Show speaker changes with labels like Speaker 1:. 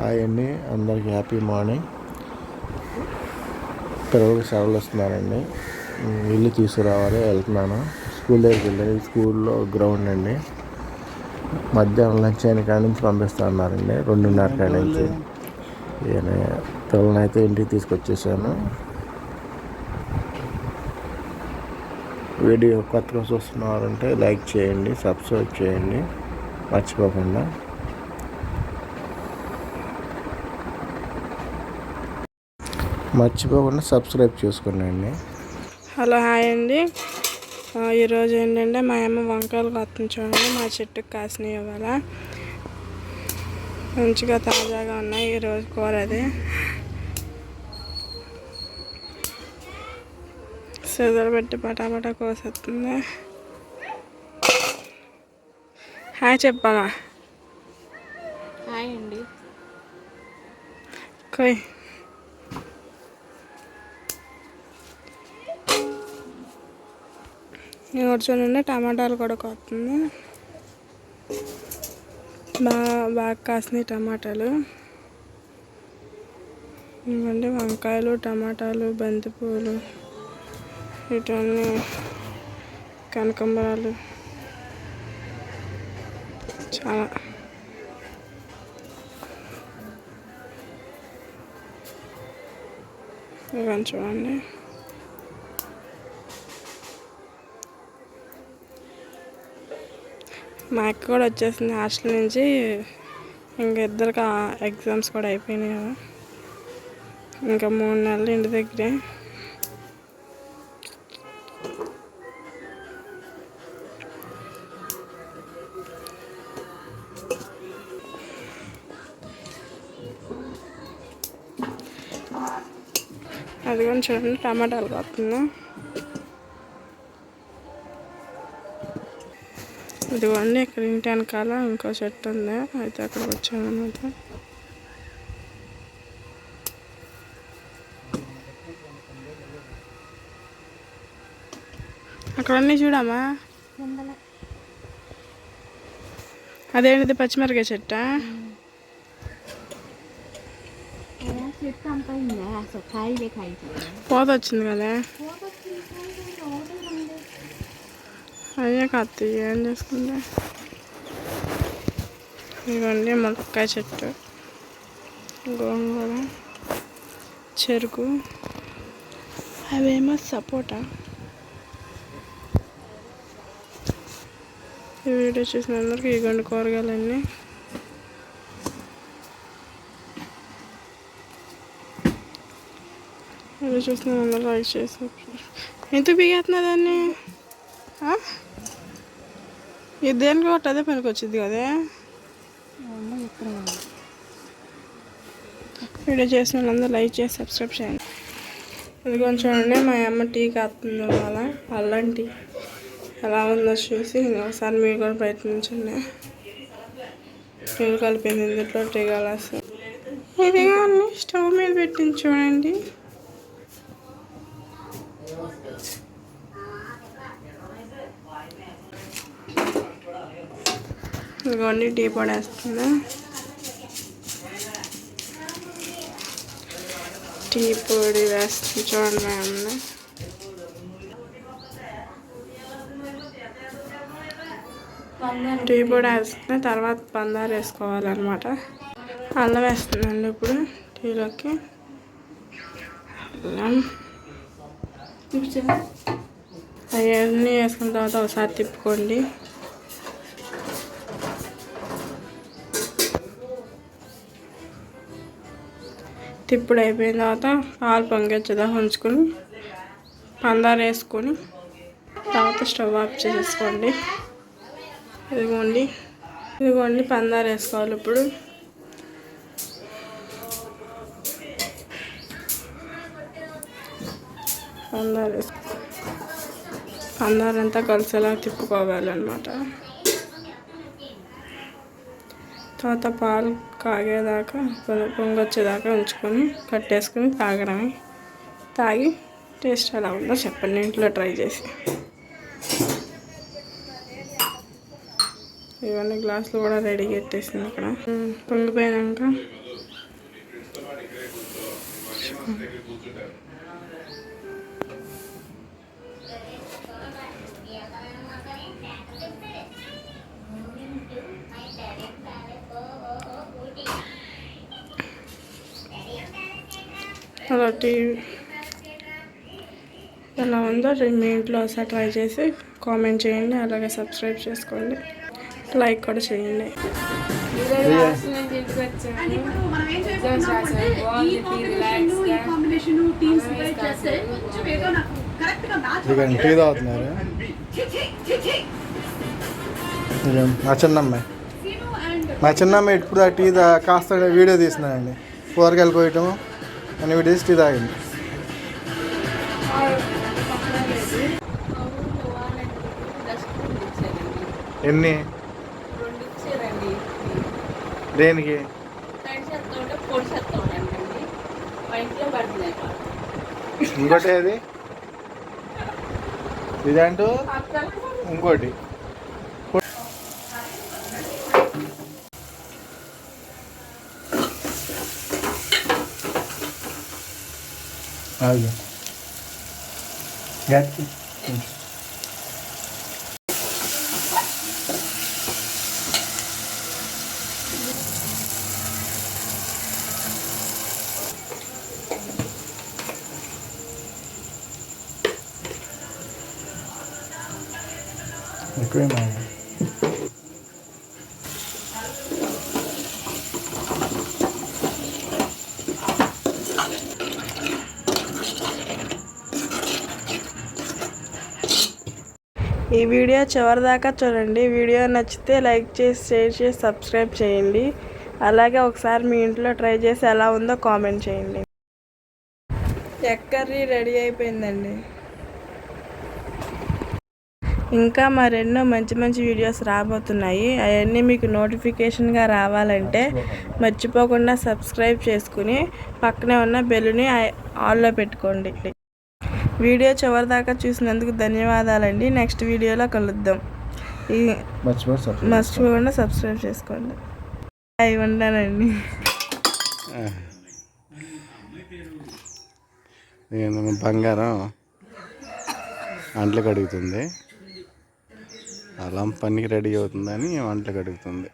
Speaker 1: అవన్నీ అందరికి happy morning. పిల్లలకి సెలవులు వస్తున్నారండి. ఇల్లు తీసుకురావాలి, వెళ్తున్నాను. స్కూల్ దగ్గరికి వెళ్ళి స్కూల్లో గ్రౌండ్ అండి. మధ్యాహ్నం లంచ్ అయిన కాడి నుంచి పంపిస్తా అన్నారండి. 2:30 కాడి నుంచి. పిల్లల్ని అయితే ఇంటికి తీసుకొచ్చేసాను. వీడియో కొత్తగా చూస్తున్నారంటే లైక్ చేయండి, సబ్స్క్రైబ్ చేయండి మర్చిపోకుండా. సబ్స్క్రైబ్ చేసుకోండి.
Speaker 2: హలో, హాయ్ అండి. ఈరోజు ఏంటంటే మా అమ్మ వంకాయలు కొత్తుంది చూడండి. మా చెట్టుకు కాసినవి ఇవాళ మంచిగా తాజాగా ఉన్నాయి. ఈరోజు కూర అది సిజర్ పెట్టి పటాపటా కోసేస్తుంది. హాయ్ చెప్పాలా?
Speaker 3: హాయ్ అండి.
Speaker 2: కొయ్ చూడండి, టమాటాలు కూడా కొత్తుంది. బాగా కాసినాయి టమాటాలు. ఇవ్వండి వంకాయలు, టమాటాలు, బంతిపూలు, ఇవన్నీ కనకాంబరాలు చాలా. ఇవన్నీ చూడండి. మా అక్క కూడా వచ్చేసింది హాస్టల్ నుంచి. ఇంకా ఇద్దరికి ఎగ్జామ్స్ కూడా అయిపోయినాయి కదా. ఇంకా 3 నెలలు ఇంటి దగ్గరే. అది కూడా చూడండి, టమాటాలు కాస్తుంది. ఇదిగోండి, ఇక్కడ ఇంటి వెనకాల ఇంకో చెట్టు ఉంది. అయితే అక్కడికి వచ్చామన్నమాట. అక్కడ అన్నీ చూడమ్మా. అదేంటిది, పచ్చిమిరకాయ చెట్టా? పోత వచ్చింది కదా. అయ్యే కాదు, ఏం చేసుకుంటే. ఇవన్నీ మునక్కాయ చెట్టు, గోంగూర, చెరుకు, అవేమో సపోటా. ఈ వీడియో చూసిన అందరికీ ఇగోండి కూరగాయలన్నీ. వీడియో చూసిన అందరూ లైక్ చేసి ఎందుకు బిగేస్తున్నా దాన్ని? ఇది దేనికి ఒకటి అదే పనికి వచ్చింది కదా. వీడియో చేసిన వాళ్ళందరూ లైక్ చేసి సబ్స్క్రైబ్ చేయండి. ఇది కొంచెం చూడండి, మా అమ్మ టీ కాస్తుంది వాళ్ళ అల్లం టీ. ఎలా ఉందో చూసి ఒకసారి మీరు కూడా ప్రయత్నించండి. నీళ్ళు కలిపింది ఇందులో టీ గ్లాస్. ఇది కానీ స్టవ్ మీద పెట్టింది చూడండి. ఇదిగోండి టీ పొడి వేస్తుంది. టీ పొడి వేస్తుంది చూడండి మా అమ్మ. టీ పొడి వేస్తుంది, తర్వాత పందారు వేసుకోవాలన్నమాట. అల్లం వేస్తుందండి ఇప్పుడు టీలోకి. అల్లం అవన్నీ వేసుకున్న తర్వాత ఒకసారి తిప్పుకోండి. తిప్పుడు అయిపోయిన తర్వాత పాలు పొంగొచ్చేదాకా ఉంచుకొని పందారు వేసుకొని తర్వాత స్టవ్ ఆఫ్ చేసేసుకోండి. ఇదిగోండి పందారు వేసుకోవాలి ఇప్పుడు. పందారంతా కలిసేలా తిప్పుకోవాలన్నమాట. తర్వాత పాలు కాగేదాకా పొంగొచ్చేదాకా ఉంచుకొని కట్టేసుకొని తాగడమే. తాగి టేస్ట్ ఎలా ఉందో చెప్పండి ఇంట్లో ట్రై చేసి. ఇవన్నీ గ్లాసులు కూడా రెడీ పెట్టేసింది ఇక్కడ. పొంగిపోయాక అలా టీవీ ఎలా ఉందో మీ ఇంట్లో ఒకసారి ట్రై చేసి కామెంట్ చేయండి, అలాగే సబ్స్క్రైబ్ చేసుకోండి, లైక్ కూడా చేయండి.
Speaker 1: టీ తాగుతున్నారు మా చిన్నమ్మ ఇప్పుడు ఆ టీ కాస్త వీడియో తీస్తున్నానండి. కూరగాయలు కోయటం అని వీడియో టీ తాగింది. ఎన్ని దేనికి ఇంకోటి ఏది ఇదంటూ ఇంకోటి గట్టి ఎక్కువ
Speaker 2: ఈ వీడియో చివరి దాకా చూడండి. వీడియో నచ్చితే లైక్ చేసి, షేర్ చేసి, సబ్స్క్రైబ్ చేయండి. అలాగే ఒకసారి మీ ఇంట్లో ట్రై చేసి ఎలా ఉందో కామెంట్ చేయండి. ఎగ్ కర్రీ రెడీ అయిపోయిందండి. ఇంకా మరెన్నో మంచి మంచి వీడియోస్ రాబోతున్నాయి. అవన్నీ మీకు నోటిఫికేషన్గా రావాలంటే మర్చిపోకుండా సబ్స్క్రైబ్ చేసుకుని పక్కనే ఉన్న బెల్లుని ఆన్లో పెట్టుకోండి. వీడియో చివరి దాకా చూసినందుకు ధన్యవాదాలండి. నెక్స్ట్ వీడియోలో కలుద్దాం. మర్చిపోకుండా సబ్స్క్రైబ్ చేసుకోండి. అవి ఉంటానండి.
Speaker 1: నేను బంగారం అంట్లకు అడుగుతుంది, అలా పనికి రెడీ అవుతుందని వంటలకు అడుగుతుంది.